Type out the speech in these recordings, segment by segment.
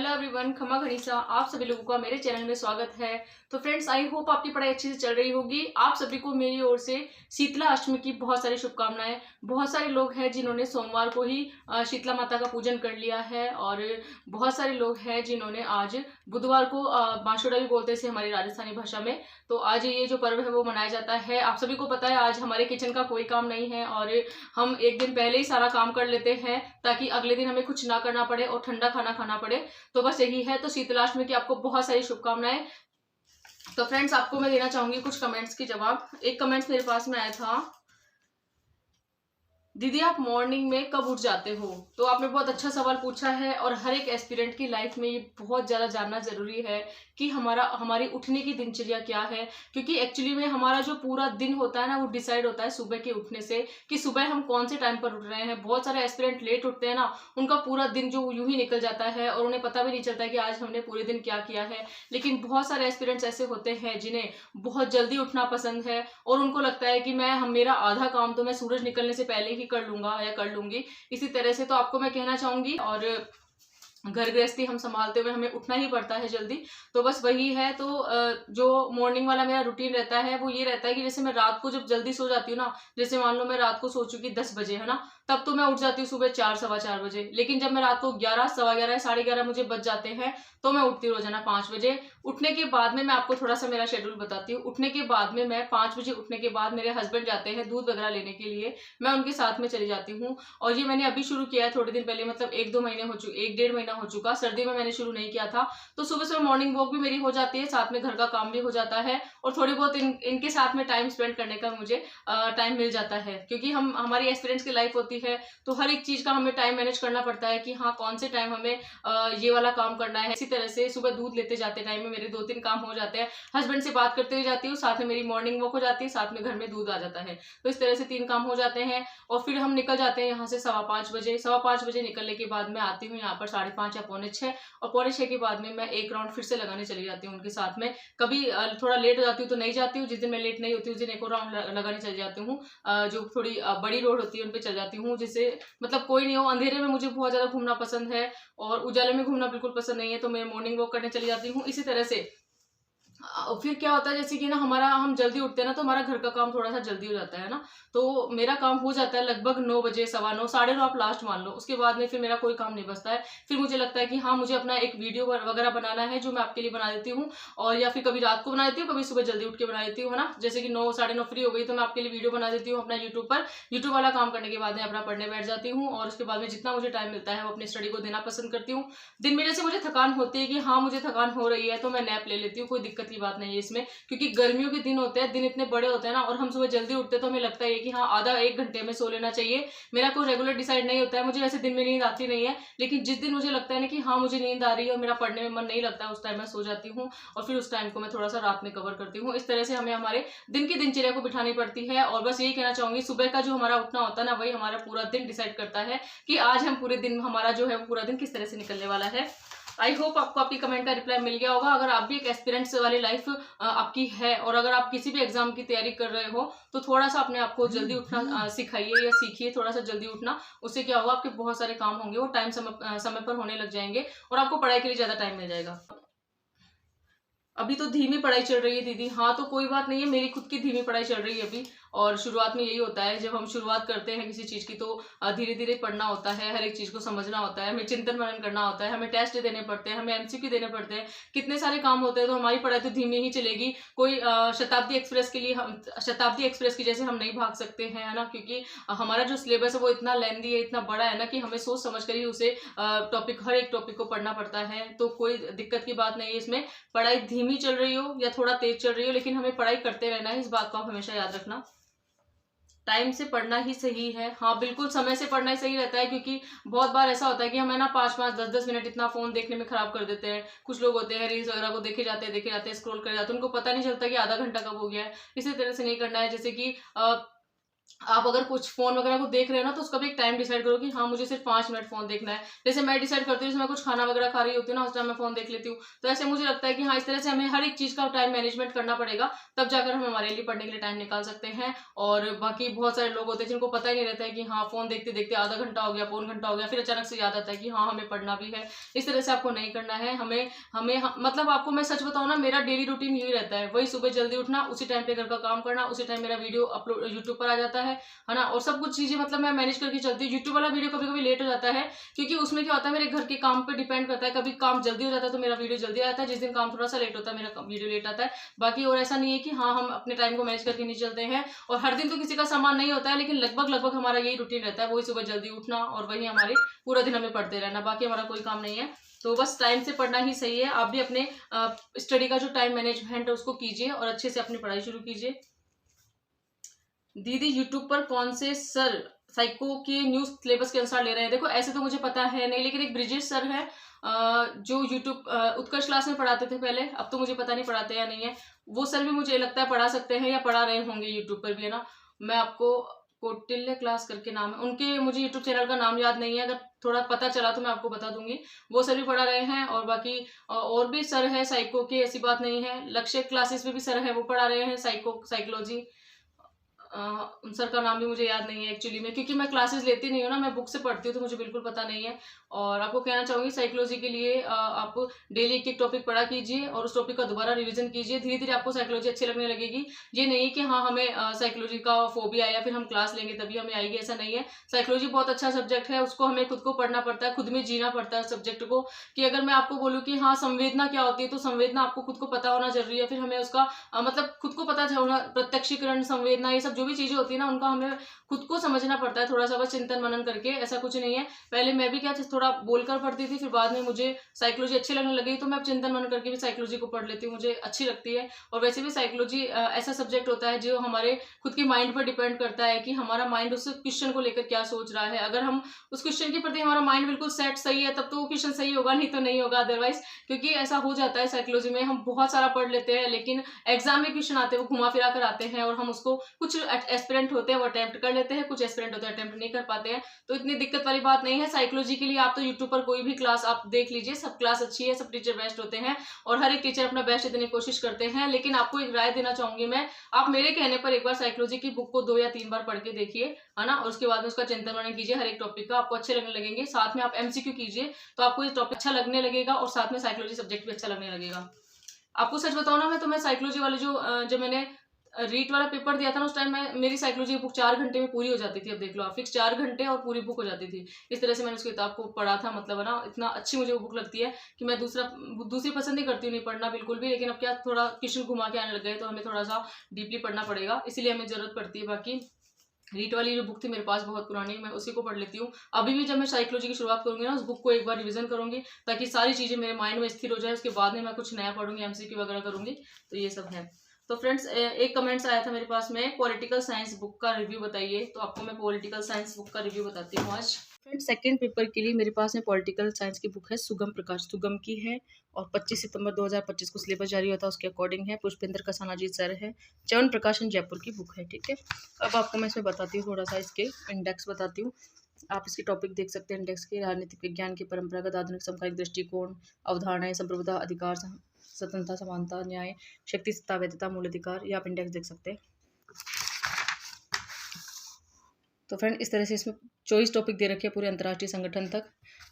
Hello everyone, खमा खनीसा आप सभी लोगों का मेरे चैनल में स्वागत है। तो फ्रेंड्स, आई होप आपकी पढ़ाई अच्छे से चल रही होगी। आप सभी को मेरी ओर से शीतला अष्टमी की बहुत सारी शुभकामनाएं। बहुत सारे लोग हैं जिन्होंने सोमवार को ही शीतला माता का पूजन कर लिया है और बहुत सारे लोग हैं जिन्होंने आज बुधवार को बांसुड़ा भी बोलते हैं हमारी राजस्थानी भाषा में। तो आज ये जो पर्व है वो मनाया जाता है। आप सभी को पता है आज हमारे किचन का कोई काम नहीं है और हम एक दिन पहले ही सारा काम कर लेते हैं ताकि अगले दिन हमें कुछ ना करना पड़े और ठंडा खाना खाना पड़े। तो बस यही है। तो शीतलाष्टमी की आपको बहुत सारी शुभकामनाएं। तो फ्रेंड्स, आपको मैं देना चाहूंगी कुछ कमेंट्स के जवाब। एक कमेंट्स मेरे पास में आया था, दीदी आप मॉर्निंग में कब उठ जाते हो? तो आपने बहुत अच्छा सवाल पूछा है और हर एक एस्पिरेंट की लाइफ में ये बहुत ज़्यादा जानना ज़रूरी है कि हमारी उठने की दिनचर्या क्या है। क्योंकि एक्चुअली में हमारा जो पूरा दिन होता है ना, वो डिसाइड होता है सुबह के उठने से कि सुबह हम कौन से टाइम पर उठ रहे हैं। बहुत सारे एस्पिरेंट लेट उठते हैं ना, उनका पूरा दिन जो यूं ही निकल जाता है और उन्हें पता भी नहीं चलता कि आज हमने पूरे दिन क्या किया है। लेकिन बहुत सारे एस्पिरेंट्स ऐसे होते हैं जिन्हें बहुत जल्दी उठना पसंद है और उनको लगता है कि मेरा आधा काम तो मैं सूरज निकलने से पहले ही कर लूंगा या कर लूंगी। इसी तरह से तो आपको मैं कहना चाहूंगी, और घर गृहस्थी हम संभालते हुए हमें उठना ही पड़ता है जल्दी। तो बस वही है। तो जो मॉर्निंग वाला मेरा रूटीन रहता है वो ये रहता है कि जैसे मैं रात को जब जल्दी सो जाती हूँ ना, जैसे मान लो मैं रात को सो चुकी 10 बजे है ना, तब तो मैं उठ जाती हूँ सुबह 4 सवा 4 बजे। लेकिन जब मैं रात को 11 सवा 11 साढ़े 11 मुझे बज जाते हैं तो मैं उठती हूँ रोजाना 5 बजे। उठने के बाद में मैं आपको थोड़ा सा मेरा शेड्यूल बताती हूँ। उठने के बाद में मैं 5 बजे उठने के बाद मेरे हस्बैंड जाते हैं दूध वगैरह लेने के लिए, मैं उनके साथ में चली जाती हूँ। और ये मैंने अभी शुरू किया है थोड़े दिन पहले, मतलब 1-2 महीने हो चुके, 1-1.5 महीना हो चुका। सर्दी में मैंने शुरू नहीं किया था। तो सुबह सुबह मॉर्निंग वॉक भी मेरी हो जाती है, साथ में घर का काम भी हो जाता है और थोड़ी बहुत इनके साथ में टाइम स्पेंड करने का मुझे टाइम मिल जाता है। क्योंकि हमारी एक्सपीरियंस की लाइफ होती है तो हर एक चीज का हमें टाइम मैनेज करना पड़ता है कि हाँ कौन से टाइम हमें ये वाला काम करना है। इसी तरह से सुबह दूध लेते जाते टाइम में मेरे 2-3 काम हो जाते हैं। हस्बैंड से बात करते हुए जाती हूँ, साथ में मेरी मॉर्निंग वॉक हो जाती है, साथ में घर में दूध आ जाता है। तो इस तरह से 3 काम हो जाते हैं और फिर हम निकल जाते हैं यहाँ से 5:15 बजे। 5:15 बजे निकलने के बाद मैं आती हूँ यहाँ पर 5:30 या 5:45, और 5:45 के बाद में मैं एक राउंड फिर से लगाने चली जाती हूँ उनके साथ में। कभी थोड़ा लेट हो जाती हूँ तो नहीं जाती हूँ, जिस दिन मैं लेट नहीं होती उस दिन एक और राउंड लगाने चली जाती हूँ। जो थोड़ी बड़ी रोड होती है उन पर चल जाती हूँ, जिससे मतलब कोई नहीं हो। अंधेरे में मुझे बहुत ज्यादा घूमना पसंद है और उजाले में घूमना बिल्कुल पसंद नहीं है, तो मैं मॉर्निंग वॉक करने चली जाती हूँ। इसी तरह से फिर क्या होता है, जैसे कि ना हम जल्दी उठते हैं ना तो हमारा घर का काम थोड़ा सा जल्दी हो जाता है ना। तो मेरा काम हो जाता है लगभग 9 बजे, 9:15, 9:30 आप लास्ट मान लो। उसके बाद में फिर मेरा कोई काम नहीं बचता है। फिर मुझे लगता है कि हाँ मुझे अपना एक वीडियो वगैरह बनाना है जो मैं आपके लिए बना देती हूँ, और या फिर कभी रात को बना देती हूँ, कभी सुबह जल्दी उठ के बना देती हूँ, है ना। जैसे कि 9 9:30 फ्री हो गई तो मैं आपके लिए वीडियो बना देती हूँ अपना यूट्यूब पर। यूट्यूब वाला काम करने के बाद में अपना पढ़ने बैठ जाती हूँ और उसके बाद में जितना मुझे टाइम मिलता है वो अपनी स्टडी को देना पसंद करती हूँ। दिन में जैसे मुझे थकान होती है कि हाँ मुझे थकान हो रही है तो मैं नैप ले लेती हूँ, कोई दिक्कत की बात नहीं है इसमें। क्योंकि गर्मियों के दिन होते हैं, दिन इतने बड़े होते हैं ना, और हम सुबह जल्दी उठते हैं तो हमें लगता है कि हाँ आधा 1 घंटे में सो लेना चाहिए। मेरा कोई रेगुलर डिसाइड नहीं होता है, मुझे वैसे दिन में नींद आती नहीं है, लेकिन जिस दिन मुझे लगता है ना कि हाँ मुझे नींद आ रही है और मेरा पढ़ने में मन नहीं लगता है, उस टाइम मैं सो जाती हूँ और फिर उस टाइम को मैं थोड़ा सा रात में कवर करती हूँ। इस तरह से हमें हमारे दिन की दिनचर्या को बिठानी पड़ती है। और बस यही कहना चाहूंगी, सुबह का जो हमारा उठना होता है ना, वही हमारा पूरा दिन डिसाइड करता है कि आज हम पूरे दिन, हमारा जो है पूरा दिन किस तरह से निकलने वाला है। आई होप आपको आपकी कमेंट का रिप्लाई मिल गया होगा। अगर आप भी एक एस्पिरेंट्स वाली लाइफ आपकी है और अगर आप किसी भी एग्जाम की तैयारी कर रहे हो तो थोड़ा सा अपने आप को जल्दी उठना सिखाइए या सीखिए, थोड़ा सा जल्दी उठना। उससे क्या होगा, आपके बहुत सारे काम होंगे वो टाइम समय पर होने लग जाएंगे और आपको पढ़ाई के लिए ज्यादा टाइम मिल जाएगा। अभी तो धीमी पढ़ाई चल रही है दीदी। हाँ तो कोई बात नहीं है, मेरी खुद की धीमी पढ़ाई चल रही है अभी। और शुरुआत में यही होता है, जब हम शुरुआत करते हैं किसी चीज की तो धीरे धीरे पढ़ना होता है, हर एक चीज को समझना होता है, हमें चिंतन मनन करना होता है, हमें टेस्ट देने पड़ते हैं, हमें एमसीक्यू देने पड़ते हैं, कितने सारे काम होते हैं। तो हमारी पढ़ाई तो धीमी ही चलेगी। कोई शताब्दी एक्सप्रेस के लिए हम शताब्दी एक्सप्रेस की जैसे हम नहीं भाग सकते हैं, है ना। क्योंकि हमारा जो सिलेबस है वो इतना लेंदी है, इतना बड़ा है ना, कि हमें सोच समझ कर ही उसे हर एक टॉपिक को पढ़ना पड़ता है। तो कोई दिक्कत की बात नहीं है इसमें। पढ़ाई धीमी चल रही हो या थोड़ा तेज चल रही हो, लेकिन हमें पढ़ाई करते रहना है, इस बात को आप हमेशा याद रखना। टाइम से पढ़ना ही सही है। हाँ बिल्कुल, समय से पढ़ना ही सही रहता है। क्योंकि बहुत बार ऐसा होता है कि हमें ना 5-5 10-10 मिनट इतना फोन देखने में खराब कर देते हैं। कुछ लोग होते हैं रील्स वगैरह को देखे जाते हैं, स्क्रॉल कर जाते हैं, उनको पता नहीं चलता कि आधा घंटा कब हो गया है। इसी तरह से नहीं करना है। जैसे कि आप अगर कुछ फोन वगैरह को देख रहे हो ना, तो उसका भी एक टाइम डिसाइड करो कि हाँ मुझे सिर्फ 5 मिनट फोन देखना है। जैसे मैं डिसाइड करती हूँ, जैसे मैं कुछ खाना वगैरह खा रही होती हूँ ना, उस टाइम मैं फोन देख लेती हूँ। तो ऐसे मुझे लगता है कि हाँ इस तरह से हमें हर एक चीज का टाइम मैनेजमेंट करना पड़ेगा, तब जाकर हम हमारे लिए पढ़ने के लिए टाइम निकाल सकते हैं। और बाकी बहुत सारे लोग होते हैं जिनको पता ही नहीं रहता है कि हाँ फोन देखते देखते आधा घंटा हो गया, पौन घंटा हो गया, फिर अचानक से याद आता है कि हाँ हमें पढ़ना भी है। इस तरह से आपको नहीं करना है। मतलब आपको मैं सच बताऊँ ना, मेरा डेली रूटीन यही रहता है, वही सुबह जल्दी उठना, उसी टाइम पे घर का काम करना, उसी टाइम मेरा वीडियो अपलोड यूट्यूब पर आ जाता है ना। और सब कुछ चीजें मतलब मैं मैनेज करके चलती हूँ। यूट्यूब वाला वीडियो कभी कभी लेट हो जाता है, क्योंकि उसमें क्या होता है, मेरे घर के काम पे डिपेंड करता है। कभी काम जल्दी हो जाता है तो मेरा वीडियो जल्दी आता है, जिस दिन काम थोड़ा सा लेट होता है मेरा वीडियो लेट आता है। बाकी और ऐसा नहीं है कि हाँ हम अपने टाइम को मैनेज करके नहीं चलते हैं। और हर दिन तो किसी का सामान नहीं होता है, लेकिन लगभग लगभग हमारा यही रूटीन रहता है, वही सुबह जल्दी उठना और वही हमारे पूरा दिन हमें पढ़ते रहना, बाकी हमारा कोई काम नहीं है। तो बस टाइम से पढ़ना ही सही है। आप भी अपने स्टडी का जो टाइम मैनेजमेंट है उसको कीजिए और अच्छे से अपनी पढ़ाई शुरू कीजिए। दीदी यूट्यूब पर कौन से सर साइको के न्यू सिलेबस के अनुसार ले रहे हैं? देखो ऐसे तो मुझे पता है नहीं, लेकिन एक ब्रिजेश सर है जो यूट्यूब उत्कर्ष क्लास में पढ़ाते थे पहले, अब तो मुझे पता नहीं पढ़ाते या नहीं है। वो सर भी मुझे लगता है पढ़ा सकते हैं या पढ़ा रहे होंगे यूट्यूब पर भी, है ना। मैं आपको कौटिल्य क्लास करके नाम है उनके, मुझे यूट्यूब चैनल का नाम याद नहीं है, अगर थोड़ा पता चला तो मैं आपको बता दूंगी। वो सर भी पढ़ा रहे हैं। और बाकी और भी सर है साइको के, ऐसी बात नहीं है। लक्ष्य क्लासेस में भी सर है, वो पढ़ा रहे हैं साइकोलॉजी। उन सर का नाम भी मुझे याद नहीं है एक्चुअली में, क्योंकि मैं क्लासेस लेती नहीं हूँ ना, मैं बुक से पढ़ती हूँ, तो मुझे बिल्कुल पता नहीं है। और आपको कहना चाहूंगी साइकोलॉजी के लिए आप डेली एक एक टॉपिक पढ़ा कीजिए और उस टॉपिक का दोबारा रिवीजन कीजिए। धीरे धीरे आपको साइकोलॉजी अच्छी लगने लगेगी। ये नहीं है कि हाँ हमें साइकोलॉजी का फोबिया है या फिर हम क्लास लेंगे तभी हमें आएगी, ऐसा नहीं है। साइकोलॉजी बहुत अच्छा सब्जेक्ट है, उसको हमें खुद को पढ़ना पड़ता है, खुद में जीना पड़ता है सब्जेक्ट को। कि अगर मैं आपको बोलूँ कि हाँ संवेदना क्या होती है, तो संवेदना आपको खुद को पता होना जरूरी है। फिर हमें उसका मतलब खुद को पता होना, प्रत्यक्षीकरण, संवेदना, ये सब जो भी चीजें होती है ना, उनका हमें खुद को समझना पड़ता है थोड़ा सा, बस चिंतन मनन करके, ऐसा कुछ नहीं है। पहले मैं भी क्या थोड़ा बोलकर पढ़ती थी, फिर बाद में मुझे साइकोलॉजी अच्छी लगने लगी, तो मैं अब चिंतन मनन करके भी साइकोलॉजी को पढ़ लेती हूँ, मुझे अच्छी लगती है। और वैसे भी साइकोलॉजी ऐसा सब्जेक्ट होता है जो हमारे खुद के माइंड पर डिपेंड करता है कि हमारा माइंड उस क्वेश्चन को लेकर क्या सोच रहा है। अगर हम उस क्वेश्चन के प्रति हमारा माइंड बिल्कुल सेट सही है, तब तो वो क्वेश्चन सही होगा, नहीं तो नहीं होगा अदरवाइज। क्योंकि ऐसा हो जाता है साइकोलॉजी में, हम बहुत सारा पढ़ लेते हैं, लेकिन एग्जाम में क्वेश्चन आते हैं वो घुमा फिरा कर आते हैं, और हम उसको, कुछ एस्पिरेंट होते हैं वो अटेम्प्ट कर लेते हैं, कुछ एस्पिरेंट होते हैं अटेम्प्ट नहीं कर पाते हैं। तो इतनी दिक्कत वाली बात नहीं है। साइकोलॉजी के लिए आप तो यूट्यूब पर कोई भी क्लास आप देख लीजिए, सब क्लास अच्छी है, सब टीचर बेस्ट होते हैं और हर एक टीचर अपना बेस्ट देने की कोशिश करते हैं। लेकिन आपको एक राय देना चाहूंगी मैं, आप मेरे कहने पर एक बार साइकोलॉजी की बुक को 2 या 3 बार पढ़ के देखिए, है ना। और उसके बाद में उसका चिंतन मनन कीजिए, हर एक टॉपिक का आपको अच्छे लगने लगेंगे। साथ में आप एमसीक्यू कीजिए, तो आपको ये टॉपिक अच्छा लगने लगेगा और साथ में साइकोलॉजी सब्जेक्ट भी अच्छा लगने लगेगा। आपको सच बताओ ना, मैं तो मैं साइकोलॉजी वाले जो मैंने रीट वाला पेपर दिया था ना, उस टाइम मैं, मेरी साइकोलॉजी की बुक 4 घंटे में पूरी हो जाती थी। अब देख लो आप, फिक्स 4 घंटे और पूरी बुक हो जाती थी। इस तरह से मैंने उस किताब को पढ़ा था, मतलब है ना, इतना अच्छी मुझे वो बुक लगती है कि मैं दूसरी पसंद नहीं करती हूँ, नहीं पढ़ना बिल्कुल भी। लेकिन अब क्या, थोड़ा क्वेश्चन घुमा के आने लग गए, तो हमें थोड़ा सा डीपली पढ़ना पड़ेगा, इसीलिए हमें जरूरत पड़ती है। बाकी रीट वाली जो बुक थी मेरे पास बहुत पुरानी, मैं उसी को पढ़ लेती हूँ। अभी भी जब मैं साइकोलॉजी की शुरुआत करूंगी ना, उस बुक को एक बार रिवीजन करूंगी, ताकि सारी चीजें मेरे माइंड में स्थिर हो जाए। उसके बाद में मैं कुछ नया पढ़ूंगी, एमसीक्यू वगैरह करूंगी। तो ये सब है। तो फ्रेंड्स, एक कमेंट्स आया था मेरे पास में, पॉलिटिकल साइंस बुक का रिव्यू बताइए। तो आपको मैं पॉलिटिकल साइंस बुक का रिव्यू बताती हूँ आज। फ्रेंड्स, सेकंड पेपर के लिए मेरे पास में पॉलिटिकल साइंस की बुक है, सुगम प्रकाश, सुगम की है, और 25 सितंबर 2025 को सिलेबस जारी होता है, उसके अकॉर्डिंग है। पुष्पेंद्र कसानाजी सर है, च्यवन प्रकाशन जयपुर की बुक है, ठीक है। अब आपको मैं इसमें बताती हूँ, थोड़ा सा इसके इंडेक्स बताती हूँ। आप इसके टॉपिक देख सकते हैं इंडेक्स के, राजनीतिक विज्ञान के परंपरागत आधुनिक समकालिक दृष्टिकोण, अवधारणाएं, संप्रभुता, अधिकार, स्वतंत्रता, समानता, न्याय, शक्ति, सत्ता, वैधता, मूल अधिकार, ये आप इंडेक्स देख सकते हैं। तो फ्रेंड, इस तरह से इसमें 24 टॉपिक दे रखे हैं पूरे अंतर्राष्ट्रीय संगठन तक।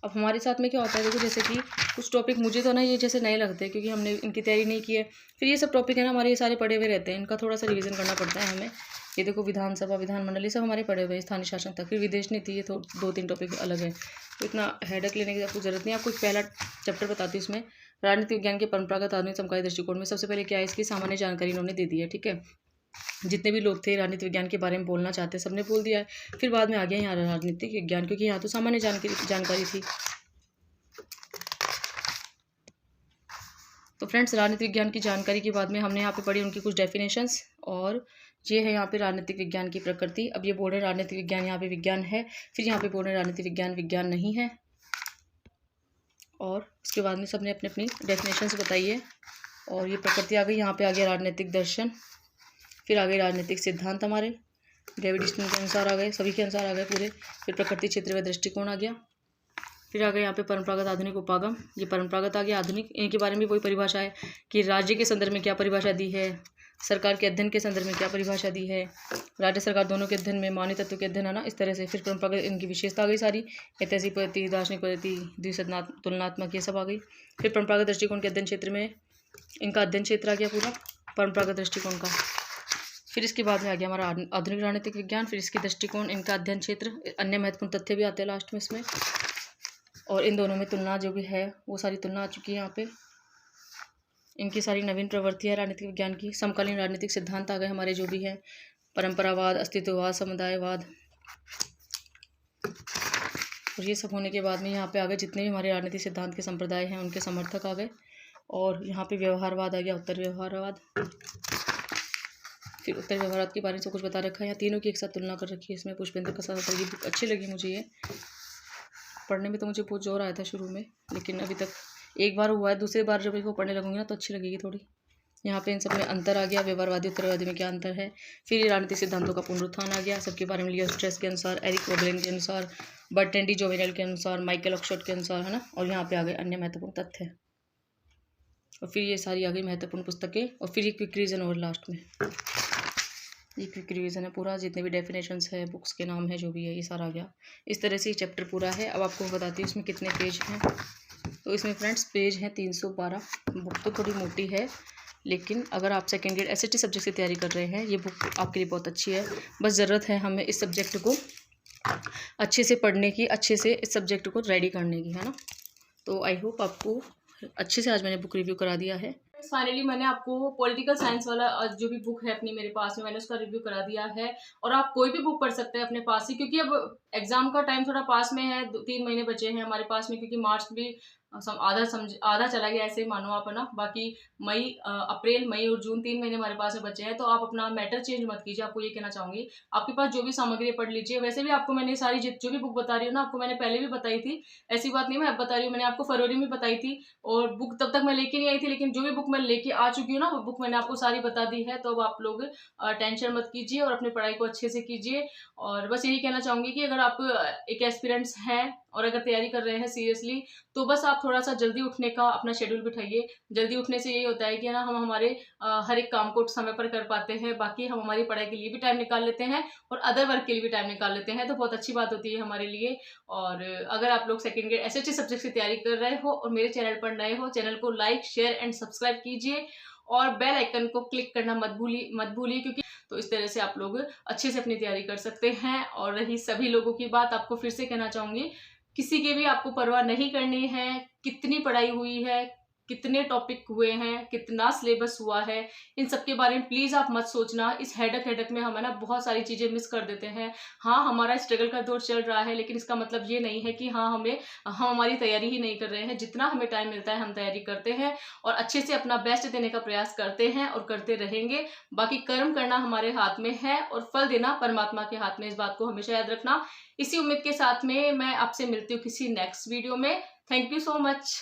अब हमारे साथ में क्या होता है, देखो जैसे कि कुछ टॉपिक मुझे तो ना ये जैसे नए लगते हैं, क्योंकि हमने इनकी तैयारी नहीं की है। फिर ये सब टॉपिक है ना हमारे, ये सारे पढ़े हुए रहते हैं, इनका थोड़ा सा रिवीजन करना पड़ता है हमें। ये देखो विधानसभा, विधानमंडल, ये सब हमारे पढ़े हुए हैं, स्थानीय शासन तक। फिर विदेश नीति, ये तो 2-3 टॉपिक अलग है, तो इतना हेडक लेने की आपको जरूरत नहीं है। आपको पहला चैप्टर बताती हूँ इसमें, राजनीतिक विज्ञान के परंपरागत आधुनिक समकालीन दृष्टिकोण में सबसे पहले क्या है, इसकी सामान्य जानकारी इन्होंने दे दी है, ठीक है। जितने भी लोग थे राजनीतिक विज्ञान के बारे में बोलना चाहते, सबने बोल दिया है। फिर बाद में आ गया यहाँ राजनीतिक विज्ञान, क्योंकि यहाँ तो सामान्य जानकारी थी। तो फ्रेंड्स, राजनीतिक विज्ञान की जानकारी के बाद में हमने यहाँ पे पढ़ी उनकी कुछ डेफिनेशंस, और ये है यहाँ पे राजनीतिक विज्ञान की प्रकृति। अब ये बोल रहे हैं राजनीतिक विज्ञान यहाँ पे विज्ञान है, फिर यहाँ पे बोल रहे हैं राजनीतिक विज्ञान विज्ञान नहीं है। और उसके बाद में सबने अपनी अपनी डेफिनेशंस बताई है, और ये प्रकृति आ गई। यहाँ पे आ गया राजनीतिक दर्शन, फिर आ गए राजनीतिक सिद्धांत हमारे, ग्रेविटेशन के अनुसार आ गए, सभी के अनुसार आ गए पूरे। फिर प्रकृति क्षेत्र व दृष्टिकोण आ गया। फिर आ गए यहाँ पे परंपरागत आधुनिक उपागम, ये परंपरागत आ गया, आधुनिक इनके बारे में वही परिभाषा है कि राज्य के संदर्भ में क्या परिभाषा दी है, सरकार के अध्ययन के संदर्भ में क्या परिभाषा दी है, राज्य सरकार दोनों के अध्ययन में मान्य तत्व के अध्ययन है ना, इस तरह से। फिर परंपरागत इनकी विशेषता आ गई सारी, ऐतिहासिक पद्धति, दार्शनिक पद्धति, द्विसदनात्मक, तुलनात्मक, ये सब आ गई। फिर परंपरागत दृष्टिकोण के अध्ययन क्षेत्र में इनका अध्ययन क्षेत्र आ गया पूरा परंपरागत दृष्टिकोण का। फिर इसके बाद में आ गया हमारा आधुनिक राजनीतिक विज्ञान, फिर इसकी दृष्टिकोण, इनका अध्ययन क्षेत्र, अन्य महत्वपूर्ण तथ्य भी आते हैं लास्ट में इसमें। और इन दोनों में तुलना जो भी है वो सारी तुलना आ चुकी है यहाँ पे। इनकी सारी नवीन प्रवृत्ति है राजनीतिक विज्ञान की। समकालीन राजनीतिक सिद्धांत आ गए हमारे जो भी है, परंपरावाद, अस्तित्ववाद, समुदायवाद। और ये सब होने के बाद में यहाँ पे आ गए जितने भी हमारे राजनीतिक सिद्धांत के संप्रदाय हैं उनके समर्थक आ गए। और यहाँ पे व्यवहारवाद आ गया, उत्तर व्यवहारवाद। फिर उत्तर व्यवहारवाद के बारे में सब कुछ बता रखा है, यहाँ तीनों की एक साथ तुलना कर रखी है इसमें। पुष्पेंद्र प्रसाद उत्तर, ये बुक अच्छी लगी मुझे, ये पढ़ने में तो मुझे बहुत जोर आया था शुरू में, लेकिन अभी तक एक बार हुआ है, दूसरी बार जब इसको पढ़ने लगूंगी ना तो अच्छी लगेगी थोड़ी। यहाँ पे इन सब में अंतर आ गया, व्यवहारवादी उत्तरवादी में क्या अंतर है। फिर ये राजनीतिक सिद्धांतों का पुनरुत्थान आ गया, सबके बारे में लियो स्ट्रेस के अनुसार, एरिक वोगेलन के अनुसार, बर्ट्रैंड डी जोवेनेल के अनुसार, माइकल ऑक्सफोर्ड के अनुसार, है ना। और यहाँ पे आ गए अन्य महत्वपूर्ण तथ्य। और फिर ये सारी आ गई महत्वपूर्ण पुस्तकें। और फिर ये क्विक रिवीजन और लास्ट में ये क्विक रिवीजन है पूरा, जितने भी डेफिनेशंस है, बुक्स के नाम है, जो भी है, ये सारा आ गया। इस तरह से ये चैप्टर पूरा है। अब आपको बताती हूँ इसमें कितने पेज हैं। तो इसमें फ्रेंड्स पेज हैं 312। बुक तो थोड़ी मोटी है, लेकिन अगर आप सेकेंड ग्रेड एसएसटी सब्जेक्ट से तैयारी कर रहे हैं ये बुक आपके लिए बहुत अच्छी है। बस ज़रूरत है हमें इस सब्जेक्ट को अच्छे से पढ़ने की, अच्छे से इस सब्जेक्ट को रेडी करने की, है ना। तो आई होप आपको अच्छे से आज मैंने बुक रिव्यू करा दिया है। फाइनली मैंने आपको पॉलिटिकल साइंस वाला जो भी बुक है अपनी मेरे पास में, मैंने उसका रिव्यू करा दिया है। और आप कोई भी बुक पढ़ सकते हैं अपने पास ही, क्योंकि अब एग्जाम का टाइम थोड़ा पास में है, 3 महीने बचे हैं हमारे पास में, क्योंकि मार्च भी आधा चला गया, ऐसे ही मानो आप, है ना। बाकी अप्रैल, मई और जून 3 महीने हमारे पास में बचे हैं। तो आप अपना मैटर चेंज मत कीजिए, आपको ये कहना चाहूँगी। आपके पास जो भी सामग्री पढ़ लीजिए। वैसे भी आपको मैंने सारी जो भी बुक बता रही हूँ ना, आपको मैंने पहले भी बताई थी, ऐसी बात नहीं मैं अब बता रही हूँ। मैंने आपको फरवरी में बताई थी और बुक तब तक मैं लेके नहीं आई थी, लेकिन जो भी बुक मैं लेके आ चुकी हूँ ना, वो बुक मैंने आपको सारी बता दी है। तो अब आप लोग टेंशन मत कीजिए और अपनी पढ़ाई को अच्छे से कीजिए। और बस यही कहना चाहूँगी कि अगर आप एक एस्पिरेंट्स हैं और अगर तैयारी कर रहे हैं सीरियसली, तो बस आप थोड़ा सा जल्दी उठने का अपना शेड्यूल बिठाइए। जल्दी उठने से यही होता है कि ना हम हमारे हर एक काम को समय पर कर पाते हैं। बाकी हम हमारी पढ़ाई के लिए भी टाइम निकाल लेते हैं और अदर वर्क के लिए भी टाइम निकाल लेते हैं, तो बहुत अच्छी बात होती है हमारे लिए। और अगर आप लोग सेकेंड ग्रेड एसएसटी सब्जेक्ट की तैयारी कर रहे हो और मेरे चैनल पर नए हो, चैनल को लाइक, शेयर एंड सब्सक्राइब कीजिए और बेल आइकन को क्लिक करना मत भूलिए, क्योंकि तो इस तरह से आप लोग अच्छे से अपनी तैयारी कर सकते हैं। और रही सभी लोगों की बात, आपको फिर से कहना चाहूंगी, किसी की भी आपको परवाह नहीं करनी है। कितनी पढ़ाई हुई है, कितने टॉपिक हुए हैं, कितना सिलेबस हुआ है, इन सब के बारे में प्लीज़ आप मत सोचना। इस हेडक में हम है ना बहुत सारी चीज़ें मिस कर देते हैं। हाँ, हमारा स्ट्रगल का दौर चल रहा है, लेकिन इसका मतलब ये नहीं है कि हाँ हम हमारी तैयारी ही नहीं कर रहे हैं। जितना हमें टाइम मिलता है हम तैयारी करते हैं और अच्छे से अपना बेस्ट देने का प्रयास करते हैं और करते रहेंगे। बाकी कर्म करना हमारे हाथ में है और फल देना परमात्मा के हाथ में, इस बात को हमेशा याद रखना। इसी उम्मीद के साथ में मैं आपसे मिलती हूँ किसी नेक्स्ट वीडियो में। Thank you so much.